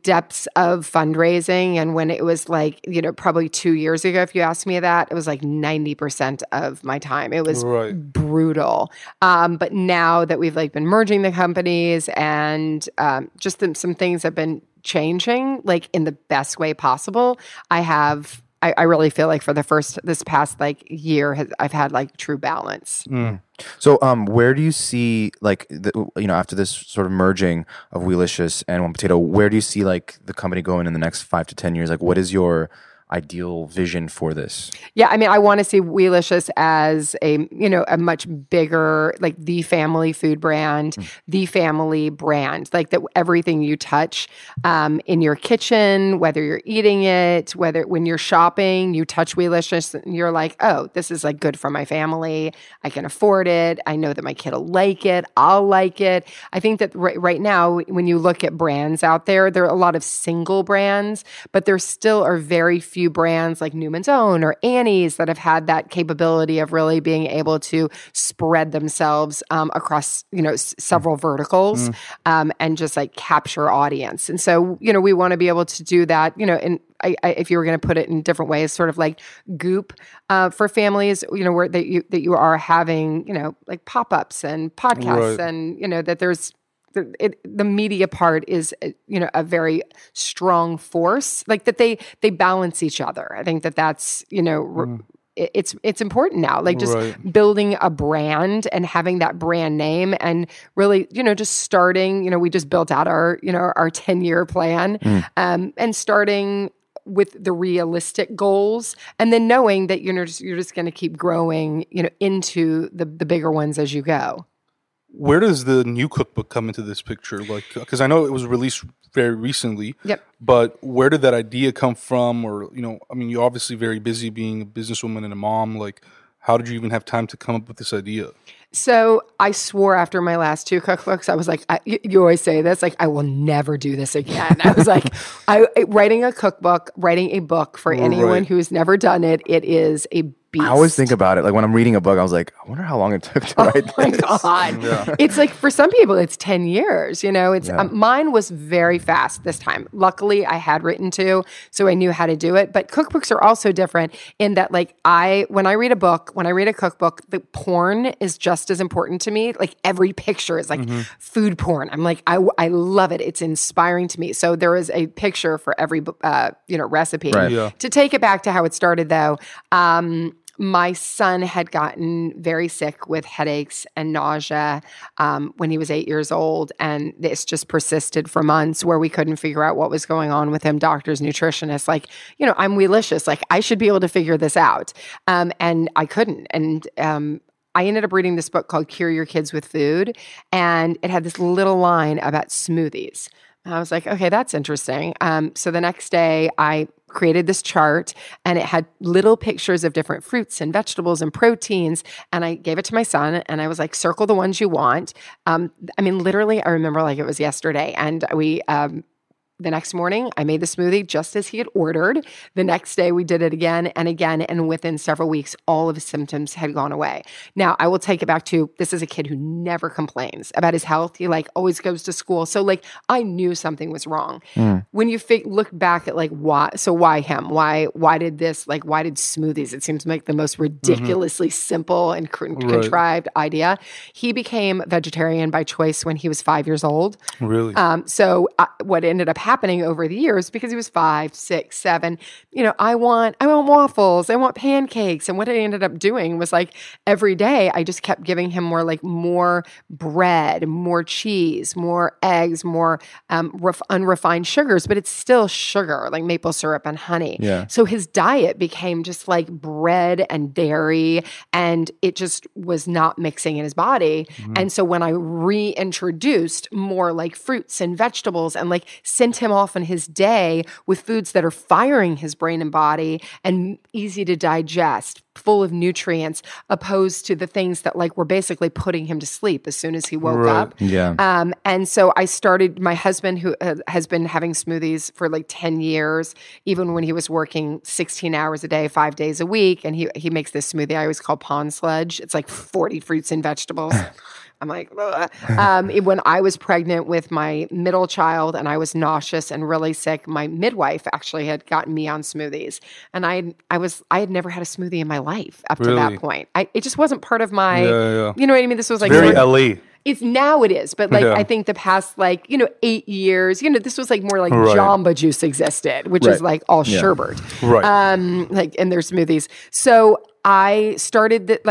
depths of fundraising, and when it was like, probably 2 years ago, if you asked me that, it was like 90% of my time. It was brutal. But now that we've like been merging the companies and just some things have been changing like in the best way possible, I really feel like for this past like year, I've had like true balance. So, where do you see like after this sort of merging of Weelicious and One Potato, where do you see like the company going in the next 5 to 10 years? Like, what is your ideal vision for this? Yeah, I mean, I want to see Weelicious as a much bigger, like the family food brand, the family brand, like that everything you touch in your kitchen, whether you're eating it, whether when you're shopping, you touch Weelicious and you're like, oh, this is like good for my family. I can afford it. I know that my kid will like it. I'll like it. I think that right now, when you look at brands out there are a lot of single brands, but there still are very few brands like Newman's Own or Annie's that have had that capability of really being able to spread themselves across, several verticals and just like capture audience. And so, we want to be able to do that, and if you were going to put it in different ways, sort of like Goop for families, where that you are having, like pop-ups and podcasts, and that there's the media part is a very strong force, like that they balance each other. I think that's it's important now, like just building a brand and having that brand name, and really just starting. We just built out our our 10-year plan, and starting with the realistic goals, and then knowing that you're just going to keep growing into the bigger ones as you go. Where does the new cookbook come into this picture? Like, because I know it was released very recently. Yep. But where did that idea come from? Or, I mean, you're obviously very busy being a businesswoman and a mom. Like, how did you even have time to come up with this idea? So I swore after my last 2 cookbooks, I was like, you always say this, like, I will never do this again. I was like, writing a book for anyone who's never done it, it is a beast. I always think about it. Like when I'm reading a book, I was like, I wonder how long it took to write this. Oh my God. Yeah. It's like, for some people, it's 10 years, mine was very fast this time. Luckily, I had written 2, so I knew how to do it. But cookbooks are also different in that, like, when I read a cookbook, the porn is just as important to me. Like every picture is like food porn. I'm like, I love it. It's inspiring to me. So there is a picture for every, recipe. Right. Yeah. To take it back to how it started though, my son had gotten very sick with headaches and nausea when he was 8 years old. And this just persisted for months where we couldn't figure out what was going on with him. Doctors, nutritionists, like, I'm Weelicious. Like, I should be able to figure this out. And I couldn't. And I ended up reading this book called Cure Your Kids with Food. And it had this little line about smoothies. And I was like, okay, that's interesting. So the next day I created this chart, and it had little pictures of different fruits and vegetables and proteins. And I gave it to my son, and I was like, circle the ones you want. I mean, literally, I remember like it was yesterday. And we, the next morning, I made the smoothie just as he had ordered. The next day, we did it again and again. And within several weeks, all of his symptoms had gone away. Now, I will take it back to, this is a kid who never complains about his health. He like always goes to school. So like, I knew something was wrong. When you look back at like, why him? Why did this, like, why did smoothies? It seems like the most ridiculously simple and contrived idea. He became vegetarian by choice when he was 5 years old. Really? So what ended up happening over the years, because he was 5, 6, 7, I want waffles, I want pancakes. And what I ended up doing was like every day I just kept giving him more bread, more cheese, more eggs, more unrefined sugars, but it's still sugar, like maple syrup and honey. Yeah. So his diet became just like bread and dairy, and it just was not mixing in his body. And so when I reintroduced more like fruits and vegetables and like sent him off on his day with foods that are firing his brain and body and easy to digest, full of nutrients, opposed to the things that like were basically putting him to sleep as soon as he woke up. Yeah. And so I started, my husband, who has been having smoothies for like 10 years, even when he was working 16 hours a day, 5 days a week. And he makes this smoothie I always call Pond Sludge. It's like 40 fruits and vegetables. I'm like, when I was pregnant with my middle child and I was nauseous and really sick, my midwife actually had gotten me on smoothies. And I had never had a smoothie in my life up to that point. It just wasn't part of my, you know what I mean? This was like very LA. It's now it is, but like I think the past 8 years, this was like more like Jamba Juice existed, which is like all sherbet, right? Like in their smoothies. So I started that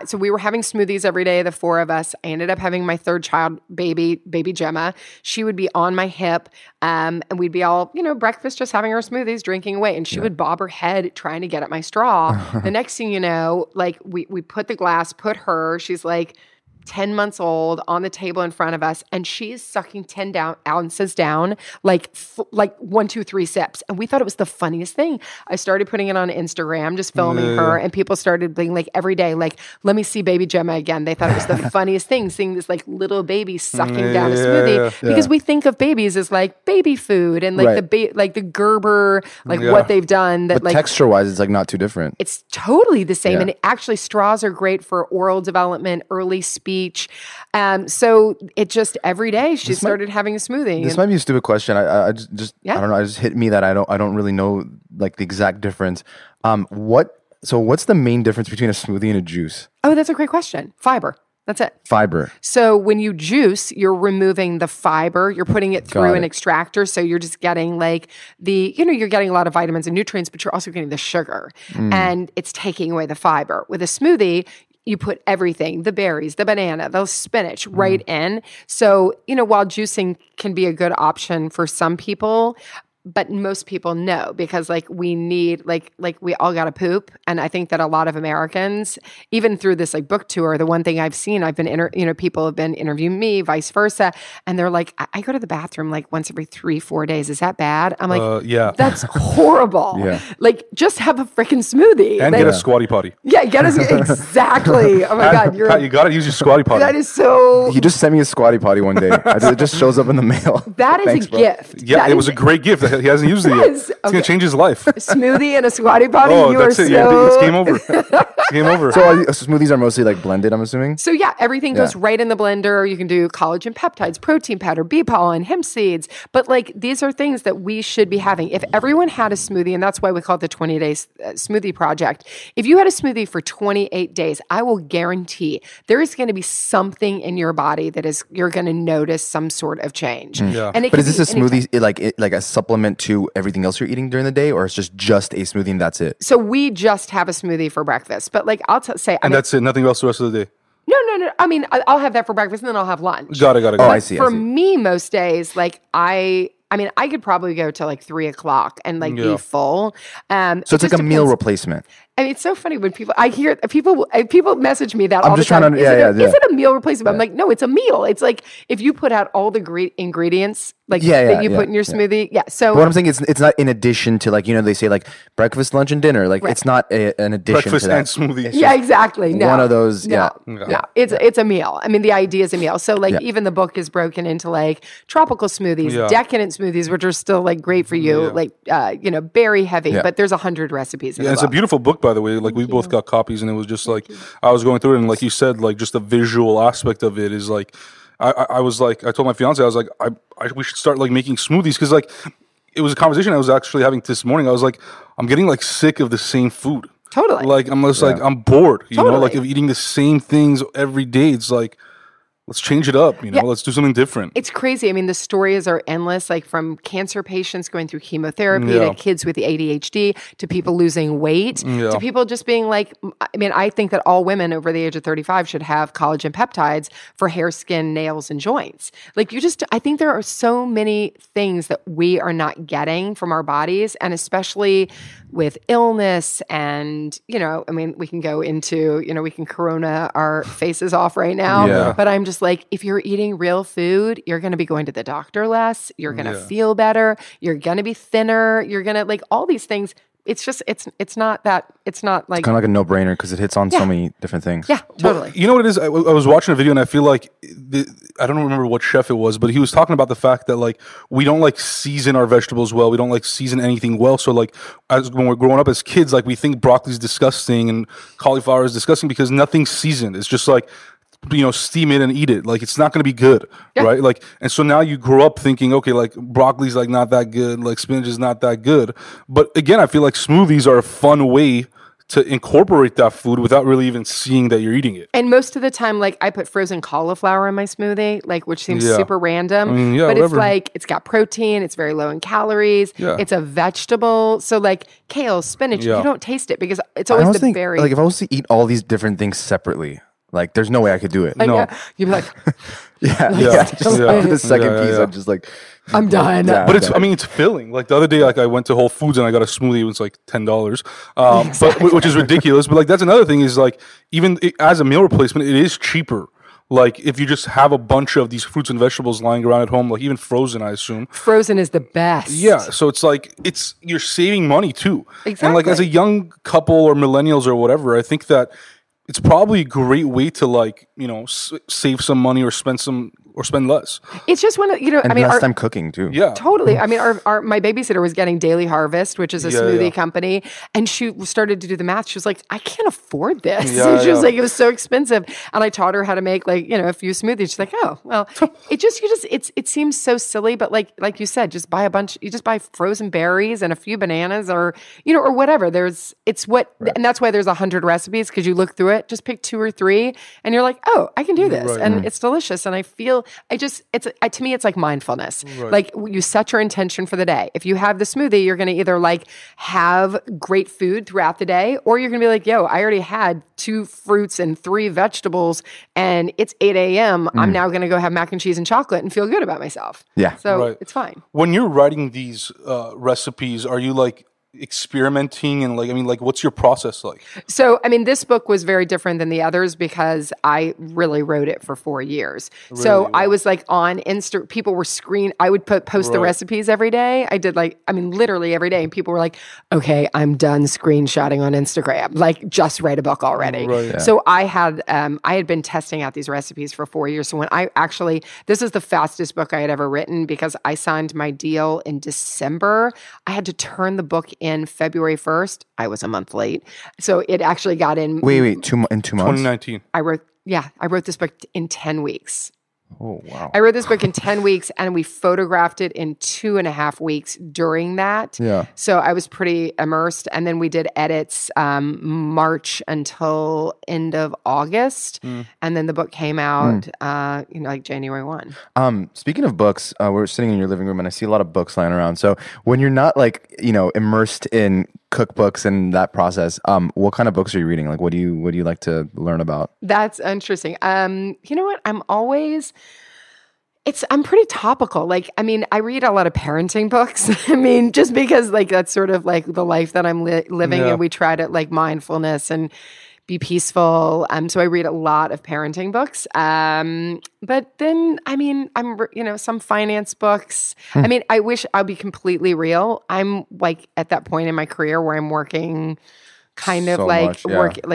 so we were having smoothies every day, the four of us. I ended up having my third child, baby Gemma. She would be on my hip, and we'd be all, breakfast, just having our smoothies, drinking away. And she would bob her head trying to get at my straw. The next thing you know, like we put the glass, put her, she's like 10 months old on the table in front of us, and she is sucking 10 ounces down, like 1, 2, 3 sips. And we thought it was the funniest thing. I started putting it on Instagram, just filming her, and people started being like every day, like, let me see baby Gemma again. They thought it was the funniest thing, seeing this like little baby sucking down a smoothie, because we think of babies as like baby food and like the Gerber, what they've done. That, but texture-wise, it's like not too different. It's totally the same. And actually, straws are great for oral development, early speech. So it just every day she started having a smoothie. This might be a stupid question. I just I don't know. It just hit me that I don't really know like the exact difference. What's the main difference between a smoothie and a juice? Oh, that's a great question. Fiber. That's it. Fiber. So when you juice, you're removing the fiber. You're putting it through an extractor. So you're just getting like you're getting a lot of vitamins and nutrients, but you're also getting the sugar. And it's taking away the fiber. With a smoothie, you put everything, the berries, the banana, the spinach right in. So, while juicing can be a good option for some people, but most people know, because like we need like we all got to poop. And I think that a lot of Americans, even through this like book tour, the one thing I've seen, I've been people have been interviewing me, vice versa, and they're like, I go to the bathroom like once every 3-4 days. Is that bad? I'm like, that's horrible. Like, just have a freaking smoothie and get a squatty potty. Yeah, exactly. Oh my God, you got to use your squatty potty. That is so. He just sent me a squatty potty one day. It just shows up in the mail. That is a gift. Yeah, it was a great gift. He hasn't used it yet. It's going to change his life. A smoothie and a squatty potty. That's it. Yeah, it's game over. It's game over. So smoothies are mostly like blended, I'm assuming? So yeah, everything goes right in the blender. You can do collagen peptides, protein powder, bee pollen, hemp seeds. But like, these are things that we should be having. If everyone had a smoothie, and that's why we call it the 20-day smoothie project. If you had a smoothie for 28 days, I will guarantee there is going to be something in your body that you're going to notice some sort of change. And but is this a smoothie like a supplement to everything else you're eating during the day, or it's just a smoothie and that's it? So we just have a smoothie for breakfast, but like that's it. Nothing else the rest of the day. No. I mean, I'll have that for breakfast and then I'll have lunch. Got it. Oh, I see. For me, most days, like I could probably go to like 3:00 and like be full. So it's like a meal replacement. I mean, it's so funny when people message me that I'm all just the time. trying to, Is it a meal replacement? I'm like, no, it's a meal. It's like if you put out all the ingredients that you put in your smoothie. Yeah. So but what I'm saying is, it's not in addition to, like, they say like breakfast, lunch, and dinner. Like it's not an addition breakfast to that. and smoothie. Yeah, exactly. No, one of those. No, it's a meal. I mean, the idea is a meal. So like even the book is broken into like tropical smoothies, decadent smoothies, which are still like great for you, like berry heavy. But there's 100 recipes. It's a beautiful book, by the way. Like we both got copies, and it was just like I was going through it, and like you said, like just the visual aspect of it is like I was like, I told my fiance, I was like, we should start like making smoothies, because like it was a conversation I was actually having this morning. I was like, I'm getting like sick of the same food. Totally. Like I'm just like I'm bored. You know, like of eating the same things every day. It's like, let's change it up, let's do something different. It's crazy. I mean, the stories are endless, like from cancer patients going through chemotherapy to kids with ADHD to people losing weight to people just being like, I mean, I think that all women over the age of 35 should have collagen peptides for hair, skin, nails, and joints. Like I think there are so many things that we are not getting from our bodies, and especially with illness and, I mean, we can go into, we can corona our faces off right now, but I'm just like, if you're eating real food, you're going to be going to the doctor less. You're going to feel better. You're going to be thinner. You're going to like all these things. It's just, it's not like. It's kind of like a no-brainer because it hits on so many different things. Yeah, totally. Well, you know what it is? I was watching a video, and I feel like, I don't remember what chef it was, but he was talking about the fact that like we don't like season our vegetables well. We don't like season anything well. So like when we're growing up as kids, like we think broccoli is disgusting and cauliflower is disgusting because nothing's seasoned. It's just like, steam it and eat it. Like it's not going to be good, right? Like, and so now you grow up thinking, okay, like broccoli's like not that good, like spinach is not that good. But again, I feel like smoothies are a fun way to incorporate that food without really even seeing that you're eating it. And most of the time, like I put frozen cauliflower in my smoothie, like which seems super random, but whatever. it's like it's got protein, it's very low in calories, it's a vegetable. So like kale, spinach, you don't taste it because it's always the berry. Like if I was to eat all these different things separately, like there's no way I could do it. No, you'd be like, After the second piece, I'm just like, I'm done. But it's filling. Like the other day, like I went to Whole Foods and I got a smoothie. It was like $10, but which is ridiculous. But like that's another thing is like even as a meal replacement, it is cheaper. Like if you just have a bunch of these fruits and vegetables lying around at home, like even frozen, I assume. Frozen is the best. Yeah, so it's like you're saving money too. Exactly. And like as a young couple or millennials or whatever, I think that it's probably a great way to like, save some money or spend less. It's just one of, and less time cooking too. Yeah. Totally. I mean, my babysitter was getting Daily Harvest, which is a smoothie company. And she started to do the math. She was like, I can't afford this. She was like, it was so expensive. And I taught her how to make like, a few smoothies. She's like, oh, well, it seems so silly, but like you said, just buy buy frozen berries and a few bananas or whatever. And that's why there's 100 recipes because you look through it, just pick 2 or 3 and you're like, oh, I can do this. Right. And it's delicious. And I feel, to me, it's like mindfulness. Right. Like you set your intention for the day. If you have the smoothie, you're going to either like have great food throughout the day, or you're going to be like, yo, I already had 2 fruits and 3 vegetables and it's 8 a.m. I'm now going to go have mac and cheese and chocolate and feel good about myself. Yeah. So it's fine. When you're writing these recipes, are you like experimenting and like what's your process like? So this book was very different than the others because I really wrote it for 4 years. Really? So I was like on Insta, people were I would post the recipes every day. I did literally every day, and people were like, okay, I'm done screenshotting on Instagram, like just write a book already. Right, yeah. So I had been testing out these recipes for 4 years. So when this is the fastest book I had ever written because I signed my deal in December. I had to turn the book in February 1st. I was a month late. So it actually got in. Wait, in 2 months? 2019. I wrote this book in 10 weeks. Oh, wow. I wrote this book in 10 weeks and we photographed it in 2.5 weeks during that. Yeah. So I was pretty immersed. And then we did edits March until end of August. And then the book came out, like January 1. Speaking of books, we're sitting in your living room and I see a lot of books lying around. So when you're not like, immersed in cookbooks and that process, what kind of books are you reading? Like, what do you like to learn about? That's interesting. You know what? I'm pretty topical. Like, I read a lot of parenting books. Just because like that's sort of like the life that I'm living, and we try to like mindfulness and be peaceful. So I read a lot of parenting books. But then, I'm, some finance books. I wish I'll be completely real. I'm like at that point in my career where I'm working kind of like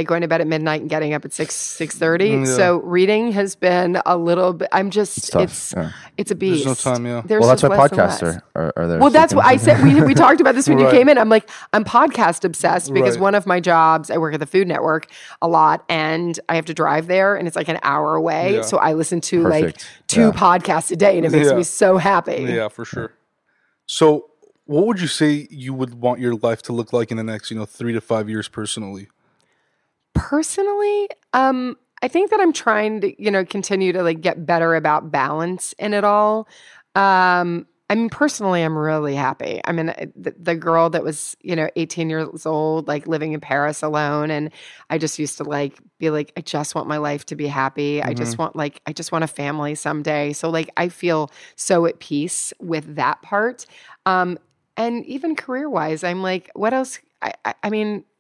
going to bed at midnight and getting up at 6:30. So reading has been a little bit. It's a beast. There's no time. Yeah. There's that's why podcasts are there. Well, that's what I said. We talked about this when you came in. I'm like, I'm podcast obsessed because one of my jobs, I work at the Food Network a lot, and I have to drive there, and it's like an hour away. Yeah. So I listen to like 2 podcasts a day, and it makes me so happy. Yeah, for sure. So, what would you say you would want your life to look like in the next, 3 to 5 years personally? Personally, I think that I'm trying to, continue to like get better about balance in it all. Personally, I'm really happy. The girl that was, 18 years old, like living in Paris alone. And I just used to like be like, I just want my life to be happy. Mm-hmm. I just want a family someday. So like, I feel so at peace with that part. And even career-wise, I'm like, what else?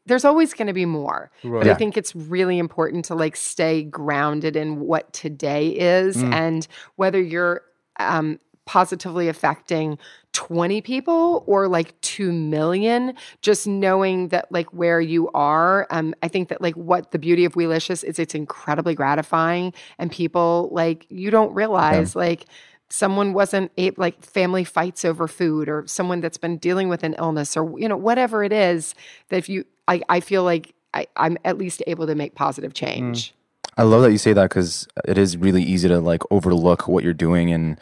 There's always going to be more. Right. But I think it's really important to like stay grounded in what today is and whether you're positively affecting 20 people or like 2 million, just knowing that like where you are. I think that like what the beauty of Weelicious is, it's incredibly gratifying, and people like, you don't realize like someone wasn't like family fights over food, or someone that's been dealing with an illness, or whatever it is, that if you I feel like I'm at least able to make positive change. I love that you say that, because it is really easy to like overlook what you're doing and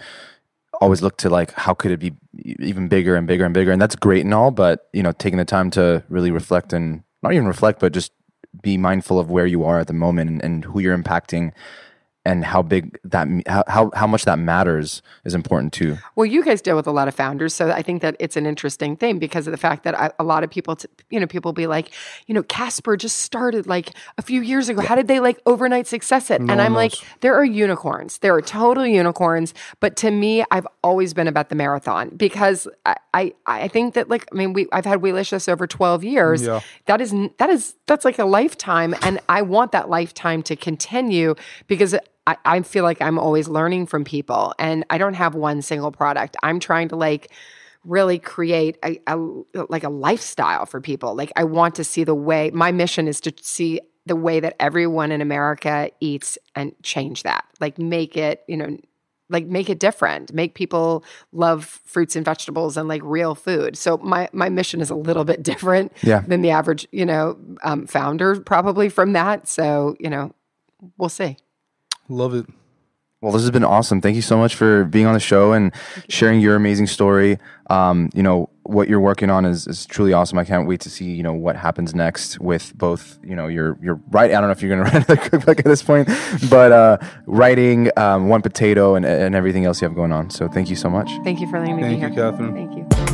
always look to like how could it be even bigger and bigger and bigger, and that's great and all, but taking the time to really reflect and not even reflect, but just be mindful of where you are at the moment and who you're impacting, and how big that how much that matters is important too. Well, you guys deal with a lot of founders, so I think that it's an interesting thing because of the fact that a lot of people, people be like, Casper just started like a few years ago. How did they like overnight success it? And I'm like, there are unicorns. There are total unicorns. But to me, I've always been about the marathon because I think that I've had Weelicious over 12 years. Yeah. That's like a lifetime, and I want that lifetime to continue because I feel like I'm always learning from people, and I don't have one single product. I'm trying to like really create a lifestyle for people. Like I want to see the way, my mission is to see the way that everyone in America eats and change that. Like make it, make it different. Make people love fruits and vegetables and like real food. So my mission is a little bit different than the average, founder probably from that. So, we'll see. Love it. Well, this has been awesome. Thank you so much for being on the show and sharing your amazing story. What you're working on is truly awesome. I can't wait to see, what happens next with both, your right. I don't know if you're going to write another cookbook at this point, but writing One Potato and everything else you have going on. So thank you so much. Thank you for letting me be here. Thank you, Catherine. Thank you.